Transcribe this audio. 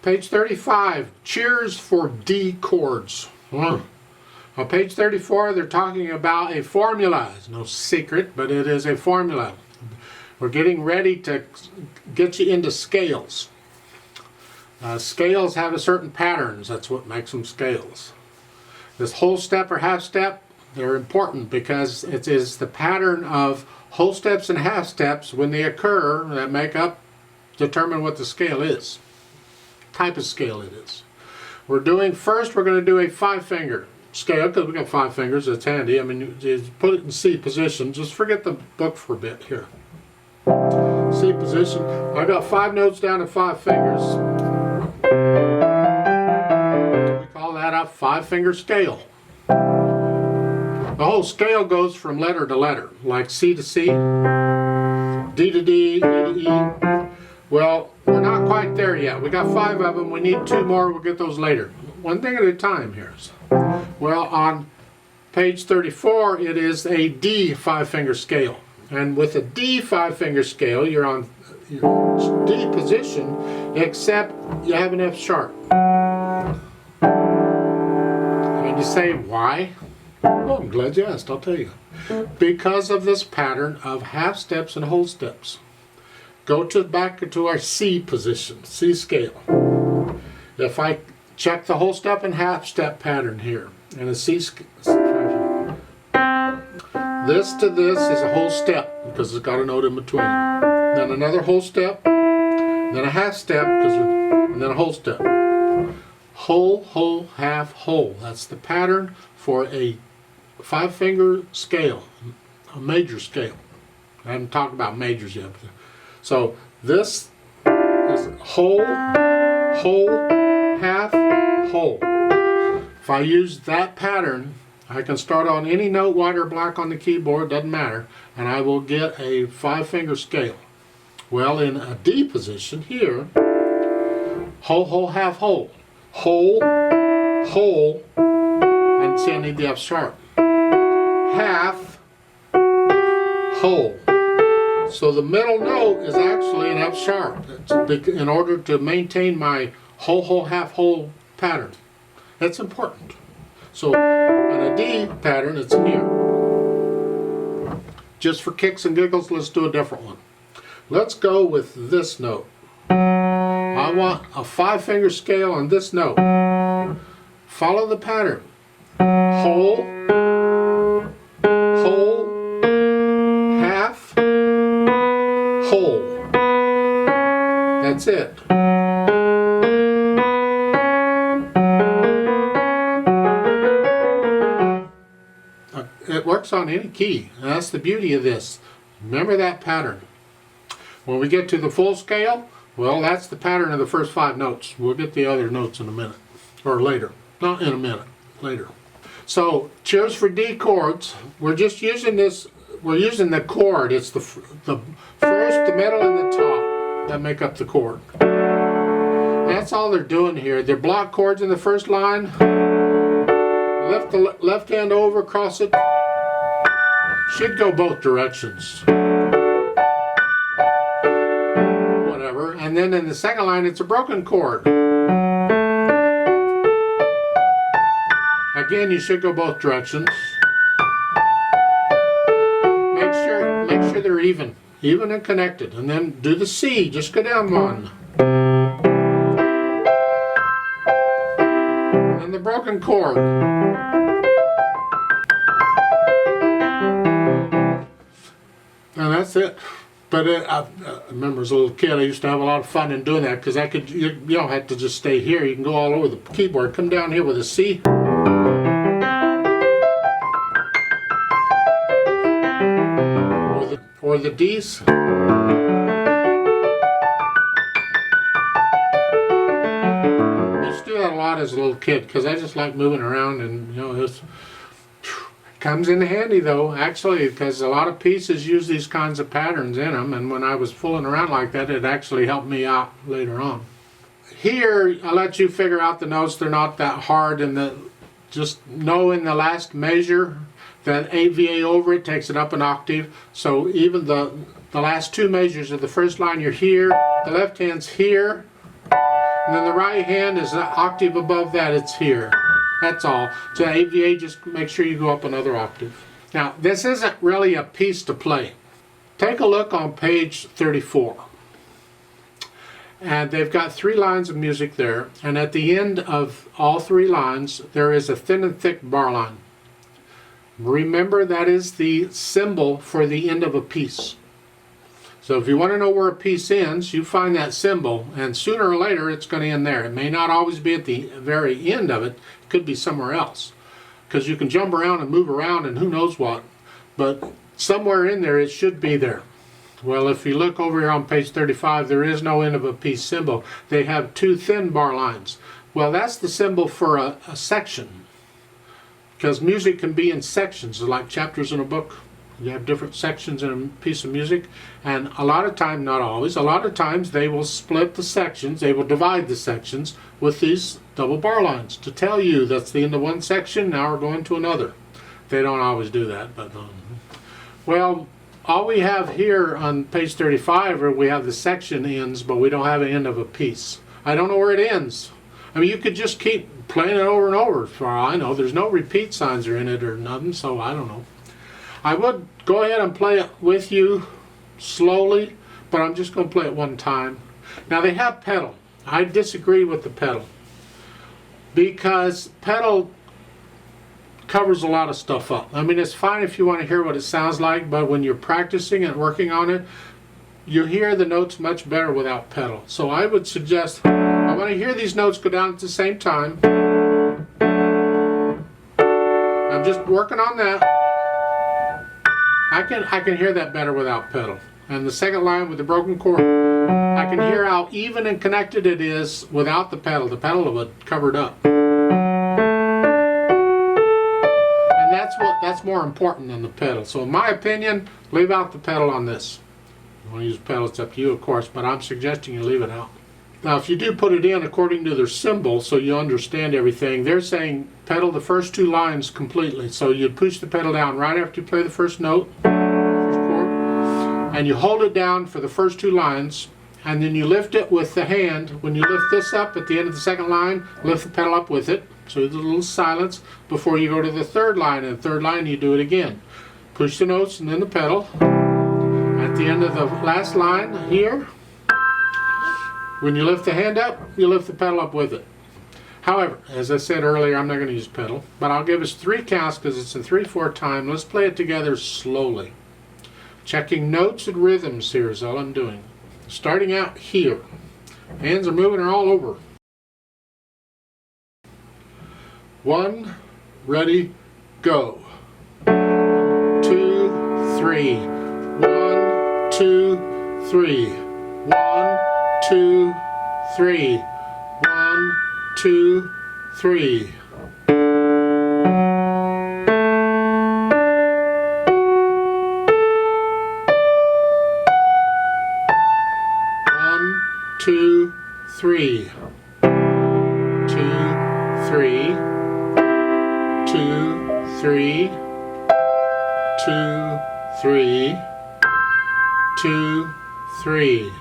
Page 35, cheers for D chords. On page 34, they're talking about a formula. It's no secret, but it is a formula. We're getting ready to get you into scales. Scales have a certain patterns. That's what makes them scales. This whole step or half step, they're important because it is the pattern of whole steps and half steps when they occur that make up, determine what the scale is. Type of scale it is. First we're going to do a 5-finger scale because we got 5 fingers. It's handy. I mean, you put it in C position. Just forget the book for a bit here. C position. I got 5 notes down to 5 fingers. We call that a 5-finger scale. The whole scale goes from letter to letter, like C to C, D to D, E to E. Well, we're not quite there yet. We got 5 of them. We need 2 more. We'll get those later. One thing at a time here. Well, on page 34, it is a D 5-finger scale. And with a D 5-finger scale, you're on D position, except you have an F sharp. And you say, why? Well, I'm glad you asked. I'll tell you. Because of this pattern of half steps and whole steps. Go back to our C position, C scale. If I check the whole step and half step pattern here, and a C scale, this to this is a whole step because it's got a note in between. Then another whole step, then a half step, and then a whole step. Whole, whole, half, whole. That's the pattern for a 5-finger scale, a major scale. I haven't talked about majors yet. So this is whole, whole, half, whole. If I use that pattern, I can start on any note, white or black on the keyboard, doesn't matter, and I will get a 5-finger scale. Well, in a D position here, whole, whole, half, whole. Whole, whole, and see I need the F sharp. Half, whole. So the middle note is actually an F sharp in order to maintain my whole, whole, half, whole pattern. That's important. So in a D pattern, it's here. Just for kicks and giggles, let's do a different one. Let's go with this note. I want a 5-finger scale on this note. Follow the pattern. Whole, whole, half, whole. That's it. It works on any key, and that's the beauty of this. Remember that pattern. When we get to the full scale, well, that's the pattern of the first 5 notes. We'll get the other notes in a minute, or later. Not in a minute, later. So, cheers for D chords. We're just using this, we're using the chord. It's the first, the middle, and the top that make up the chord. That's all they're doing here. They're block chords in the first line. Lift the left hand over, cross it. Should go both directions. Whatever. And then in the second line, it's a broken chord. Again, you should go both directions. Make sure they're even and connected. And then do the C. Just go down 1. And the broken chord. And that's it. But I remember as a little kid, I used to have a lot of fun in doing that because I could, you don't have to just stay here. You can go all over the keyboard. Come down here with a C. Or the D's. I used to do that a lot as a little kid because I just like moving around, and you know, it's comes in handy though, actually, because a lot of pieces use these kinds of patterns in them, and when I was fooling around like that, it actually helped me out later on. Here, I let you figure out the notes. They're not that hard, and just know in the last measure that AVA over it takes it up an octave. So even the last 2 measures of the first line, you're here, the left hand's here, And then the right hand is an octave above that, it's here. That's all. So AVA, just make sure you go up another octave. Now, this isn't really a piece to play. Take a look on page 34. And they've got 3 lines of music there. And at the end of all 3 lines, there is a thin and thick bar line. Remember, that is the symbol for the end of a piece. So if you want to know where a piece ends, you find that symbol, and sooner or later it's going to end there. It may not always be at the very end of it. It could be somewhere else. Because you can jump around and move around and who knows what. But somewhere in there it should be there. Well, if you look over here on page 35, there is no end of a piece symbol. They have 2 thin bar lines. Well, that's the symbol for a section. Because music can be in sections, like chapters in a book. You have different sections in a piece of music, and a lot of times, not always, a lot of times they will split the sections, they will divide the sections with these double bar lines to tell you that's the end of one section, now we're going to another. They don't always do that, but well, all we have here on page 35 are we have the section ends, but we don't have an end of a piece. I don't know where it ends. I mean, you could just keep playing it over and over, as far as I know. There's no repeat signs or in it or nothing, so I don't know. I would go ahead and play it with you slowly, but I'm just going to play it one time. Now they have pedal. I disagree with the pedal because pedal covers a lot of stuff up. I mean, it's fine if you want to hear what it sounds like, but when you're practicing and working on it, you hear the notes much better without pedal. So I would suggest, I want to hear these notes go down at the same time. I'm just working on that. I can hear that better without pedal. And the second line with the broken chord, I can hear how even and connected it is without the pedal. The pedal would cover it up. And that's more important than the pedal. So in my opinion, leave out the pedal on this. If you want to use pedal, it's up to you, of course, but I'm suggesting you leave it out. Now, if you do put it in according to their symbol, so you understand everything, they're saying pedal the first 2 lines completely. So you push the pedal down right after you play the first note, first chord, and you hold it down for the first 2 lines, and then you lift it with the hand. When you lift this up at the end of the second line, lift the pedal up with it. So there's a little silence before you go to the third line. And the third line, you do it again. Push the notes and then the pedal. At the end of the last line here, when you lift the hand up, you lift the pedal up with it. However, as I said earlier, I'm not going to use pedal, but I'll give us 3 counts because it's in 3/4 time. Let's play it together slowly. Checking notes and rhythms here is all I'm doing. Starting out here. Hands are moving all over. 1, ready, go. 2, 3. 1, 2, 3. 1, 2, 3. 1, 2, 3. One, two, three. 2, 3. 2, 3. 2, 3. 2, 3.